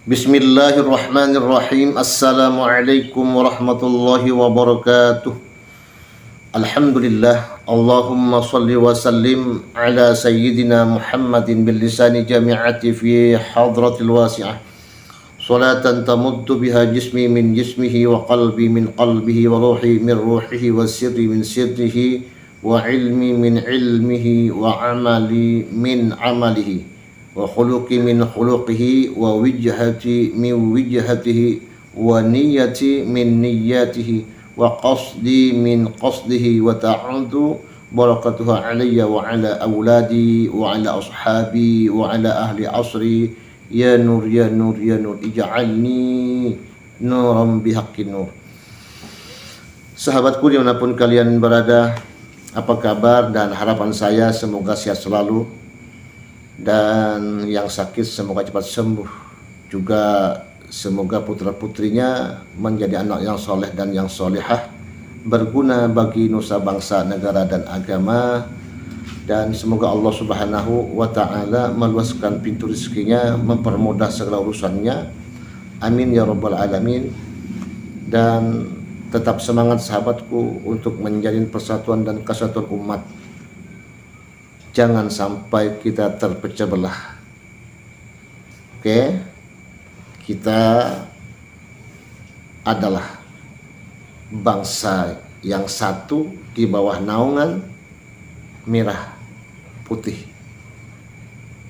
Bismillahirrahmanirrahim. Assalamualaikum warahmatullahi wabarakatuh. Alhamdulillah. Allahumma salli wa sallim ala sayyidina Muhammadin bil lisani jami'ati fi hadratil wasi'ah. Salatan tamuddu biha jismi min jismihi wa qalbi min qalbihi wa ruhi min ruhihi wa sirri min sirrihi wa ilmi min ilmihi wa amali min amalihi wa khuluqi min khuluqihi wa wijhati min wijhatihi wa niyyati min niyyatihi wa qasdi min qasdihi wa ta'udu barakatuhu alayya wa ala awladi wa ala ashabi wa ala ahli asri ya nur ya nur ya nur ij'alni nuran bihaqqin nur. Sahabatku dimanapun kalian berada, apa kabar? Dan harapan saya semoga sehat selalu, dan yang sakit semoga cepat sembuh. Juga semoga putra-putrinya menjadi anak yang soleh dan yang solehah, berguna bagi nusa bangsa, negara dan agama. Dan semoga Allah Subhanahu wa ta'ala meluaskan pintu rezekinya, mempermudah segala urusannya. Amin ya rabbal alamin. Dan tetap semangat sahabatku untuk menjalin persatuan dan kesatuan umat. Jangan sampai kita terpecah belah. Oke, kita adalah bangsa yang satu di bawah naungan merah putih,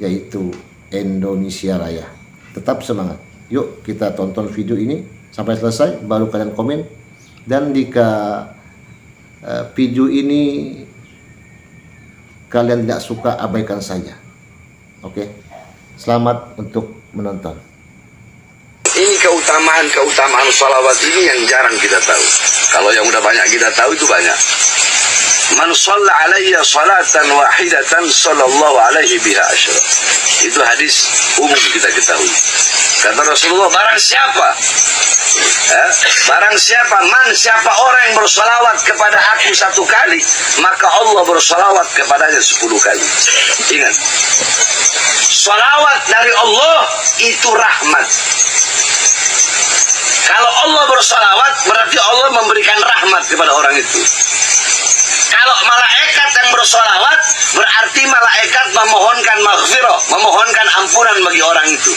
yaitu Indonesia Raya. Tetap semangat. Yuk kita tonton video ini sampai selesai, baru kalian komen. Dan jika video ini kalian tidak suka, abaikan saja. Oke, selamat untuk menonton. Ini keutamaan salawat ini yang jarang kita tahu. Kalau yang udah banyak kita tahu itu banyak. Man shalla alayya salatan wahidatan sallallahu alaihi biha asyra. Itu hadis umum kita ketahui. Kata Rasulullah, barang siapa siapa orang yang bersalawat kepada aku 1 kali, maka Allah bersalawat kepadanya 10 kali. Ingat, salawat dari Allah itu rahmat. Kalau Allah bersalawat, berarti Allah memberikan rahmat kepada orang itu. Kalau malaikat yang bersalawat, berarti malaikat memohonkan maghfirah, memohonkan ampunan bagi orang itu.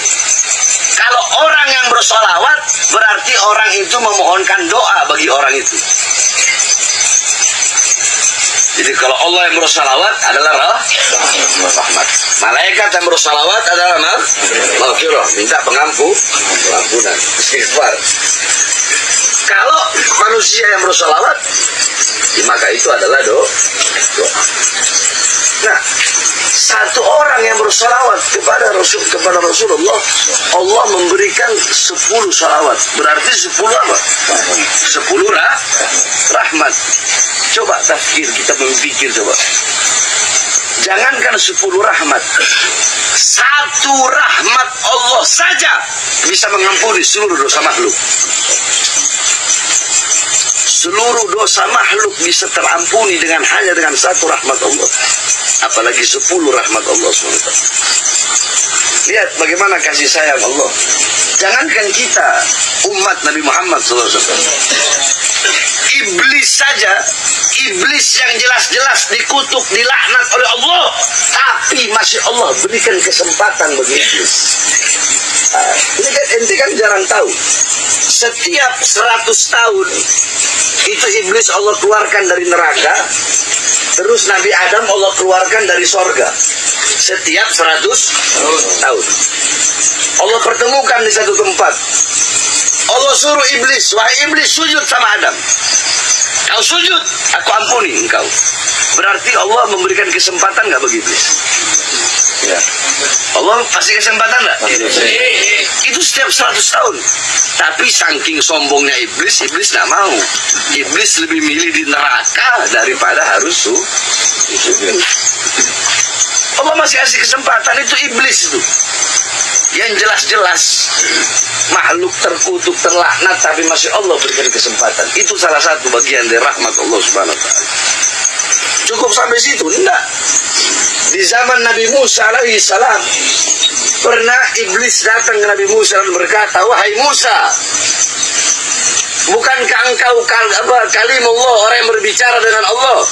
Kalau orang yang bersalawat, berarti orang itu memohonkan doa bagi orang itu. Jadi kalau Allah yang bersalawat adalah rahmat. Malaikat yang bersalawat adalah maghfirah, minta pengampunan, istighfar. Kalau manusia yang bersalawat, maka itu adalah doa. Nah, satu orang yang bersalawat kepada Rasulullah, Allah memberikan 10 salawat. Berarti 10 apa? 10 rahmat. Coba tafkir, kita memikir coba. Jangankan 10 rahmat, 1 rahmat Allah saja bisa mengampuni seluruh dosa makhluk. Seluruh dosa makhluk bisa terampuni hanya dengan 1 rahmat Allah. Apalagi 10 rahmat Allah SWT. Lihat bagaimana kasih sayang Allah. Jangankan kita, umat Nabi Muhammad SAW. Iblis saja, iblis yang jelas-jelas dikutuk, dilaknat oleh Allah, tapi masih Allah berikan kesempatan bagi iblis. Ini kan ente kan jarang tahu. Setiap 100 tahun itu iblis Allah keluarkan dari neraka, terus Nabi Adam Allah keluarkan dari sorga. Setiap 100 tahun Allah pertemukan di satu tempat. Allah suruh iblis, wahai iblis, sujud sama Adam. Kau sujud, aku ampuni engkau. Berarti Allah memberikan kesempatan nggak bagi iblis? Ya. Allah kasih kesempatan nggak? Itu setiap 100 tahun. Tapi saking sombongnya iblis nggak mau. Iblis lebih milih di neraka daripada harus sujud. Allah masih kasih kesempatan, itu iblis itu. Yang jelas-jelas makhluk terkutuk, terlaknat, tapi masih Allah berikan kesempatan. Itu salah satu bagian dari rahmat Allah Subhanahu wa ta'ala. Cukup sampai situ? Enggak. Di zaman Nabi Musa alaihi salam, Pernah iblis datang ke Nabi Musa dan berkata, wahai Musa, bukankah engkau kalimullah, orang yang berbicara dengan Allah?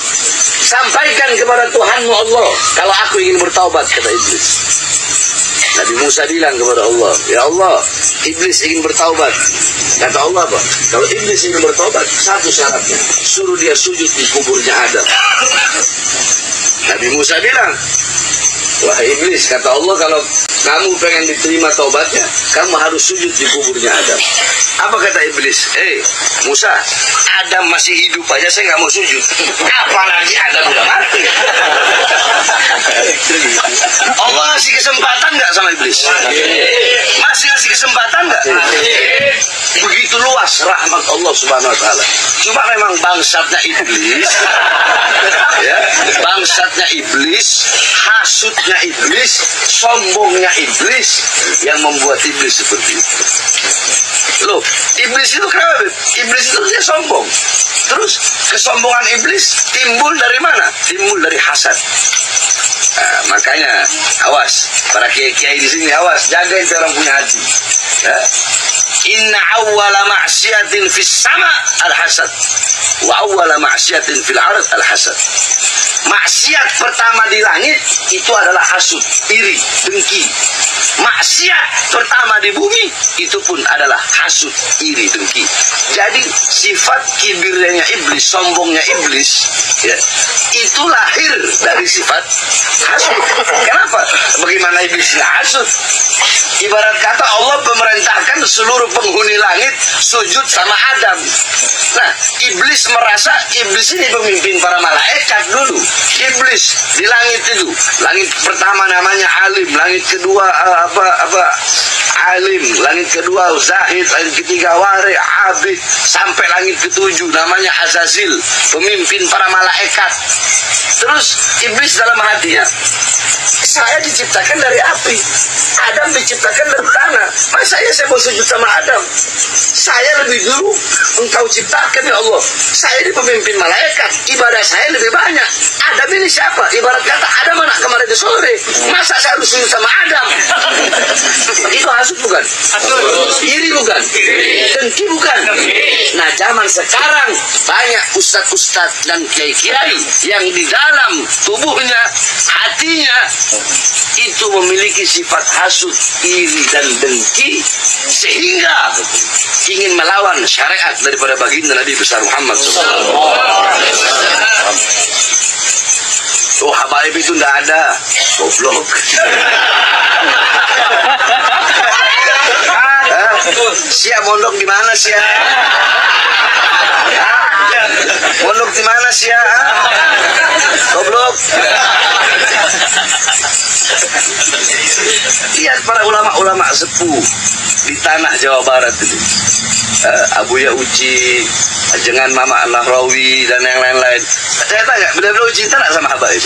Sampaikan kepada Tuhanmu Allah kalau aku ingin bertaubat, kata iblis. Nabi Musa bilang kepada Allah, ya Allah, iblis ingin bertaubat. Kata Allah apa? Kalau iblis ingin bertaubat, satu syaratnya, suruh dia sujud di kuburnya Adam. Nabi Musa bilang, wahai iblis, kata Allah, kalau kamu pengen diterima taubatnya, kamu harus sujud di kuburnya Adam. Apa kata iblis? Musa, Adam masih hidup aja saya nggak mau sujud, apalagi Adam udah mati. Allah ngasih kesempatan nggak sama iblis? Masih ngasih kesempatan nggak? Begitu luas rahmat Allah Subhanahu Wa Taala. Cuma memang bangsatnya iblis, ya, bangsatnya iblis, hasutnya iblis, sombongnya iblis yang membuat iblis seperti itu. Loh, iblis itu kenapa? Iblis itu dia sombong. Terus kesombongan iblis timbul dari mana? Timbul dari hasad. Nah, makanya awas, para kiai-kiai di sini awas, jagain orang punya hati. Ya. Inna awwala ma'siyatin fis sama al-hasad wa awwala ma'siyatin fil ard al-hasad. Maksiat pertama di langit itu adalah hasud, iri, dengki. Maksiat pertama di bumi itu pun adalah hasud, iri, dengki. Jadi sifat kibirnya iblis, sombongnya iblis, ya, itu lahir dari sifat hasud. Kenapa? Bagaimana iblis nggak hasud? Ibarat kata Allah memerintahkan seluruh penghuni langit sujud sama Adam. Nah, iblis merasa iblis ini pemimpin para malaikat dulu. Iblis di langit itu, langit pertama namanya alim, langit kedua alim, langit kedua zahid, langit ketiga wari, abid, sampai langit ketujuh namanya Azazil, pemimpin para malaikat. Terus iblis dalam hatinya, saya diciptakan dari api, Adam diciptakan dari tanah, masa ya saya mau sujud sama Adam? Saya lebih dulu engkau ciptakan ya Allah, saya ini pemimpin malaikat, ibadah saya lebih banyak. Adam ini siapa? Ibarat kata Adam anak kemarin sore, masa saya harus sujud sama Adam? Itu hasud bukan? Iri bukan? Dengki bukan? Nah, zaman sekarang banyak ustadz-ustadz dan kiai-kiai yang di dalam tubuhnya, hatinya itu memiliki sifat hasud, iri dan dengki, sehingga ingin melawan syariat daripada baginda Nabi besar Muhammad SAW. Oh, habaib itu tidak ada, goblok. Siap mondok di mana sih? Mondok di mana sih? Goblok. Lihat para ulama-ulama sepuh di tanah Jawa Barat itu, Abuya Uci, Ajengan Mama Nahrawi dan yang lain-lain. Saya tanya, beliau cinta nggak sama habaib?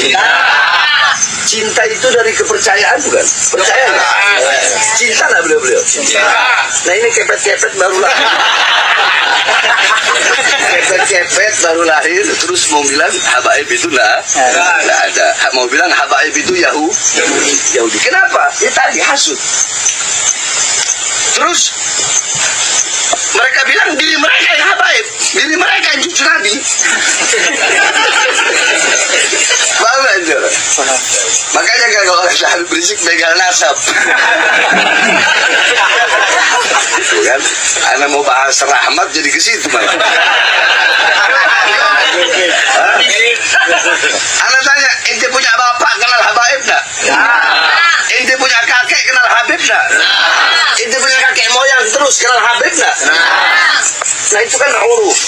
Cinta itu dari kepercayaan bukan? Percaya nggak? Cinta nggak beliau? Cinta. Nah, ini kepet-kepet baru lahir. Kepet-kepet baru lahir, terus mau bilang habaib itu nggak ada. Mau bilang habaib itu Yahudi. Kenapa? Ya tadi hasud. Terus mereka bilang diri mereka yang habaib, diri mereka yang cucu Nabi. Paham aja. Makanya kalau orang Habib Rizik begal nasab. Itu kan, Anda mau bahas rahmat jadi ke situ malah. Anda tanya, ente punya bapak kenal habaib enggak? Ente punya kakek kenal Habib enggak? Ente punya kakek moyang terus kenal Habib enggak? Nah, itu kan uruf.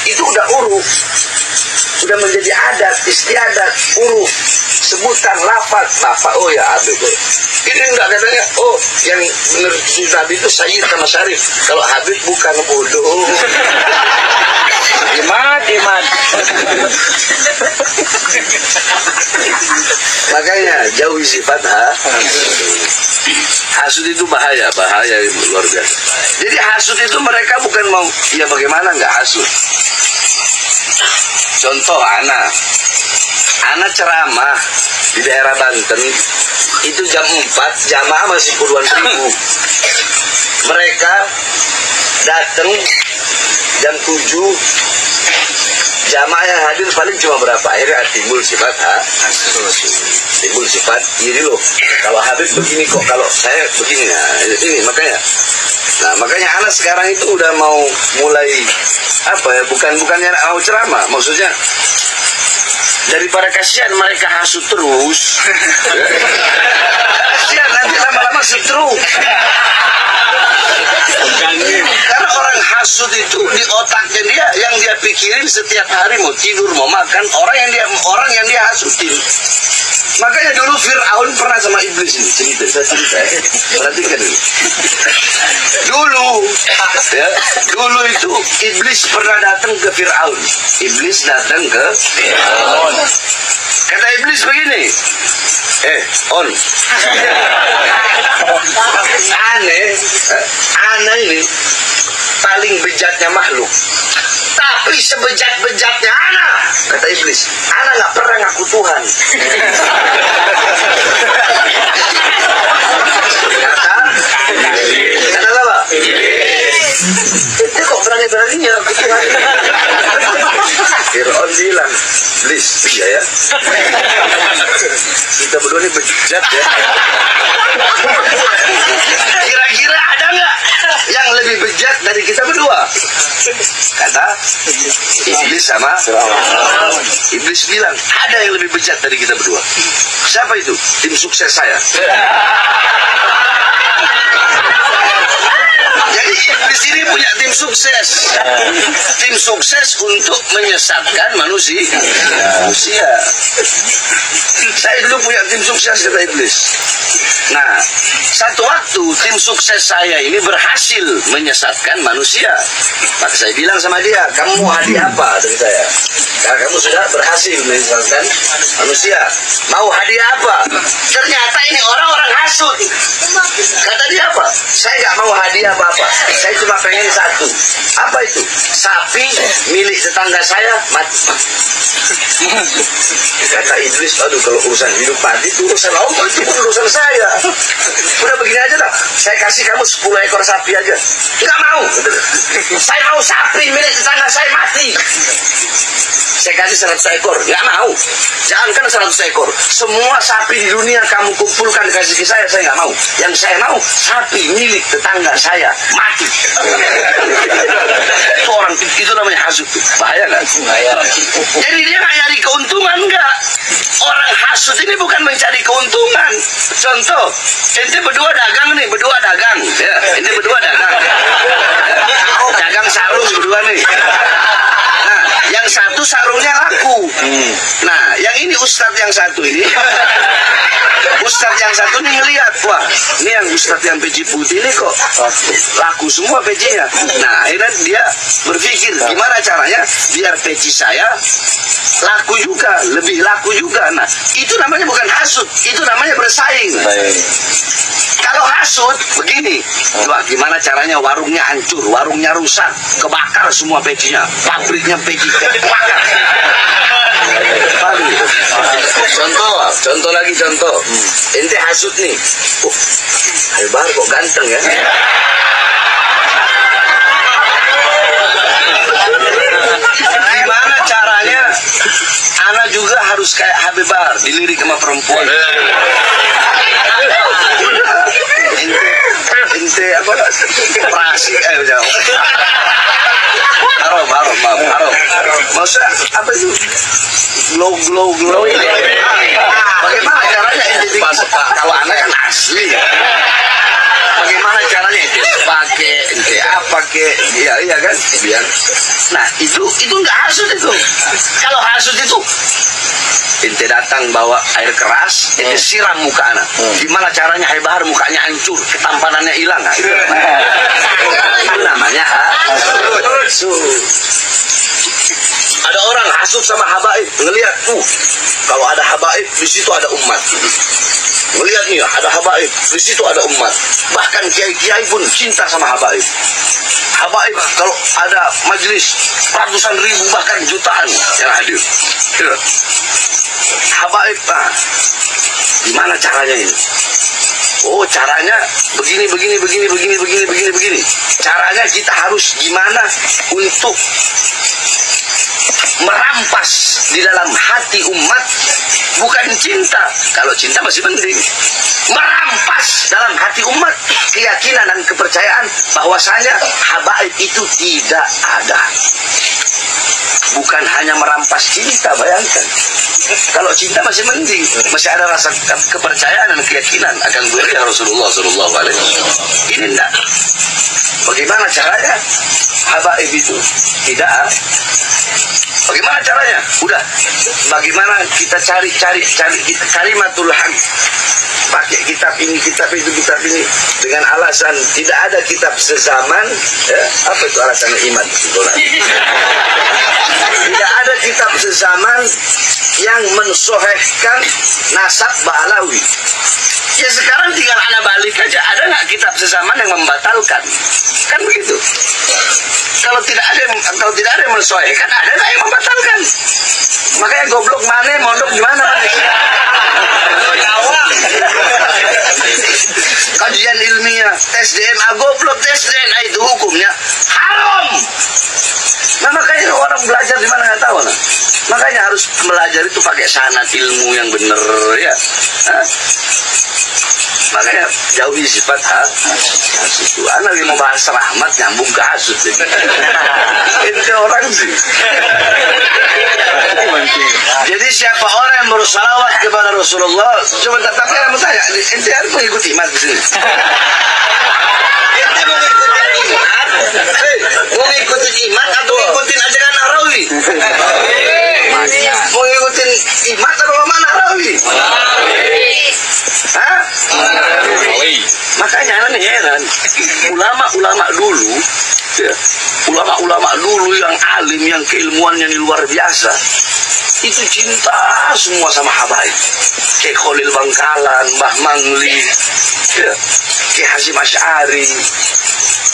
Itu udah uruf. Sudah menjadi adat, istiadat, uruf, sebutan, lafaz, bapak, oh ya Habib. Ini enggak katanya, oh yang benar Nabi itu Sayyid sama Syarif. Kalau Habib bukan, bodoh. Imat. Makanya jauhi sifat hasud itu bahaya luar biasa. Jadi hasud itu mereka bukan mau, ya bagaimana nggak hasud? Contoh Ana ceramah di daerah Banten itu jam 4, jamaah masih puluhan ribu. Mereka datang jam 7, jamaah yang hadir paling cuma berapa? Akhirnya timbul sifat timbul sifat ini loh, kalau Habib begini kok, kalau saya begini. Nah ini makanya anak sekarang itu udah mau mulai apa ya, bukannya mau ceramah, maksudnya daripada kasihan mereka hasut terus. Kasihan nanti lama-lama stroke. Karena orang hasut itu di otaknya dia, yang dia pikirin setiap hari mau tidur mau makan orang yang dia hasutin. Makanya dulu Fir'aun pernah sama iblis ini, saya cerita ya. Perhatikan dulu. Dulu itu iblis pernah datang ke Fir'aun. Iblis datang ke Fir'aun. Kata iblis begini, On, aneh ini paling bejatnya makhluk, tapi sebejat-bejatnya anak, kata iblis, anak nggak pernah ngaku Tuhan. Kata apa? Itu kok berani-beraninya ngaku Tuhan? Fir'aun bilang, iblis, iya ya, kita berdua ini bejat ya. Kira-kira ada nggak yang lebih bejat dari kita berdua? Kata iblis sama iblis bilang, ada yang lebih bejat dari kita berdua. Siapa itu? Tim sukses saya. Jadi iblis ini punya tim sukses. Tim sukses untuk menyesatkan manusia. Saya dulu punya tim sukses, kata iblis. Nah, satu waktu tim sukses saya ini berhasil menyesatkan manusia. Maka saya bilang sama dia, kamu mau hadiah apa dari saya? Karena kamu sudah berhasil menyesatkan manusia, mau hadiah apa? Ternyata ini orang-orang hasut. Kata dia apa? Saya nggak mau hadiah apa-apa. Saya cuma pengen satu. Apa itu? Sapi milik tetangga saya mati. Kata iblis, aduh kalau urusan hidup mati itu urusan Allah, itu urusan saya. Udah begini aja dah, saya kasih kamu 10 ekor sapi aja. Nggak mau. Saya mau sapi milik tetangga saya mati. Saya kasih 100 ekor, nggak mau. Jangankan 100 ekor, semua sapi di dunia kamu kumpulkan kasih ke saya nggak mau. Yang saya mau sapi milik tetangga saya mati. Itu orang itu namanya hasut tuh, bahaya nggak? Bahaya. Jadi dia nggak nyari keuntungan nggak? Orang hasut ini bukan mencari keuntungan. Contoh, ente berdua dagang nih, ya, ente berdua dagang, dagang sarung berdua nih. Nah, yang satu sarungnya laku. Nah, yang ini ustadz yang satu ini, ustadz yang satu nih ngelihat, wah, ini yang ustadz yang peci putih ini kok laku semua pecinya. Nah, akhirnya dia berpikir gimana caranya biar peci saya laku juga, lebih laku juga. Nah, itu namanya bukan hasut, itu namanya bersaing. Kalau hasut begini, wah, gimana caranya warungnya hancur, warungnya rusak, kebakar semua pecinya, pabriknya peci kebakar. Contoh lagi. Ente hasut nih, Hebar kok ganteng ya. Gimana caranya Ana juga harus kayak Habibar, dilirik sama perempuan. Ente apa? Prasi jauh. Harom. Maksudnya apa itu? Glow ini. Bagaimana caranya ente kalau Ana kan asli. Bagaimana caranya ente pakai ente apa ke? Iya kan? Biar. Nah, itu nggak hasut itu. Kalau hasut itu ente datang bawa air keras, ente siram muka Ana. Gimana caranya Haibahar mukanya hancur, ketampanannya hilang. Nah, itu namanya hasut. Ada orang hasut sama habaib, ngelihat kalau ada habaib di situ ada umat. Melihat nih ada habaib, di situ ada umat. Bahkan kiai-kiai pun cinta sama habaib. Habaib kalau ada majelis ratusan ribu bahkan jutaan yang hadir. Ya. Habaib, gimana caranya ini? Oh, caranya begini. Caranya kita harus gimana untuk merampas di dalam hati umat, bukan cinta. Kalau cinta masih penting. Merampas dalam hati umat keyakinan dan kepercayaan bahwasanya habaib itu tidak ada. Bukan hanya merampas cinta, bayangkan. Kalau cinta masih mending, masih ada rasa kepercayaan dan keyakinan akan beliau Rasulullah SAW. Ini enggak. Bagaimana caranya? Habaib itu tidak. Bagaimana caranya? Udah. Bagaimana kita cari kita kalimatul haq. Pakai kitab ini, kitab itu, kitab ini dengan alasan tidak ada kitab sezaman. Ya, apa itu alasannya iman? Tidak ada kitab sezaman yang mensohehkan nasab Ba'alawi. Ya sekarang tinggal anak balik aja, ada nggak kitab sezaman yang membatalkan? Kan begitu. Kalau tidak ada yang mensohehkan, ada nggak yang membatalkan? Makanya goblok mana, mondok gimana? Kajian ilmiah, tes DNA, goblok tes DNA itu hukumnya haram. Nah makanya orang belajar di mana nggak tahu, nah. Makanya harus belajar itu pakai sanad ilmu yang benar, ya. Hah? Makanya jauhi sifat hasud. Anak yang mau bahas rahmat nyambung ke hasud. Itu orang sih. Jadi siapa orang yang bersalawat kepada Rasulullah, coba tapi saya mau tanya, ente harus mengikuti iman di sini. Ente mengikuti iman atau mengikuti ajaran Nahrawi? Mengikuti iman atau mana Nahrawi? Hah? Makanya aneh heran, ulama-ulama dulu, ya, ulama-ulama dulu yang alim, yang keilmuannya luar biasa, itu cinta semua sama habaib. Kayak Khalil Bangkalan, Mbah Mangli, ya, kayak Hasyim Asy'ari.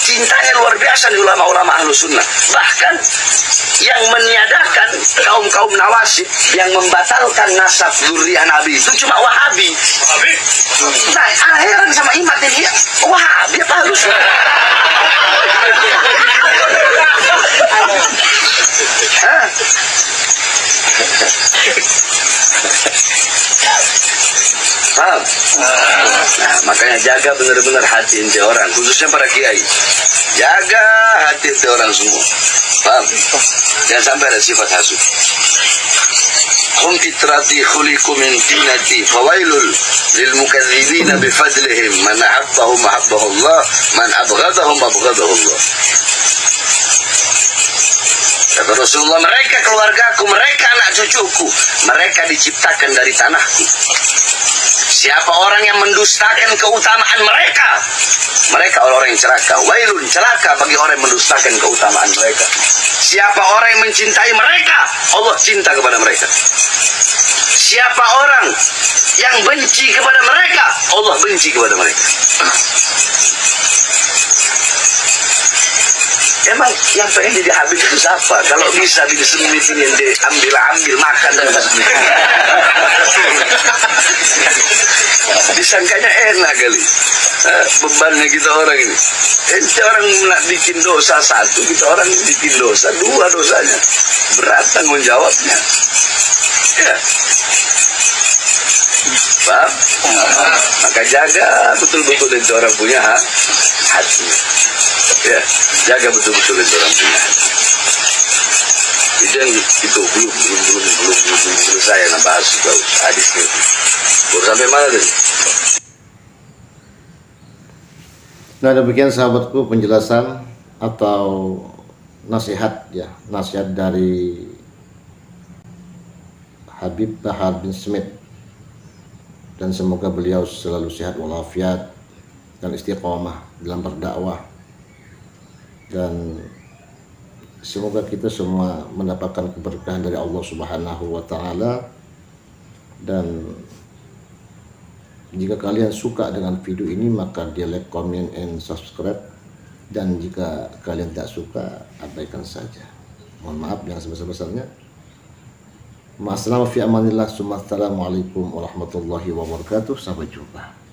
Cintanya luar biasa nih ulama-ulama Ahlus Sunnah. Bahkan yang meniadakan kaum-kaum nawasib, yang membatalkan nasab dzurriyyah Nabi itu cuma Wahabi. Nah, heran sama imat ini, Wahabi apa Ahlus Sunnah? Paham? Nah, makanya jaga benar-benar hati ente orang, khususnya para kiai. Jaga hati ente orang semua. Paham? Jangan sampai ada sifat hasud. Hum fitrati khuliqu min tinati fawailul lil mukadzibina bifadlihim man ahabbahum ahabbahu Allah man abghadahum abghadahu Allah. Kata Rasulullah, mereka keluargaku, mereka anak cucuku, mereka diciptakan dari tanahku. Siapa orang yang mendustakan keutamaan mereka, mereka orang yang celaka. Wailun, celaka bagi orang yang mendustakan keutamaan mereka. Siapa orang yang mencintai mereka, Allah cinta kepada mereka. Siapa orang yang benci kepada mereka, Allah benci kepada mereka. Emang yang pengen jadi habib itu siapa? Kalau bisa disemitin yang diambil makan dan disangkanya enak kali. Bebannya kita orang ini. Ente orang nak bikin dosa satu, kita orang bikin dosa dua dosanya. Berat tanggung jawabnya. Ya. Paham? Maka jaga betul-betul itu orang punya hati. Ya, jaga betul-betul itu orang punya hati. Itu belum selesai nak bahas hadisnya. Baru sampai mana tadi? Nah, demikian sahabatku penjelasan atau nasihat, ya, nasihat dari Habib Bahar bin Smith, dan semoga beliau selalu sehat walafiat dan istiqomah dalam berdakwah, dan semoga kita semua mendapatkan keberkahan dari Allah Subhanahu wa taala dan Jika kalian suka dengan video ini, maka dia like, comment, and subscribe. Dan jika kalian tak suka, abaikan saja. Mohon maaf yang sebesar-besarnya. Ma'assalam fi amanillah. Assalamualaikum warahmatullahi wabarakatuh. Sampai jumpa.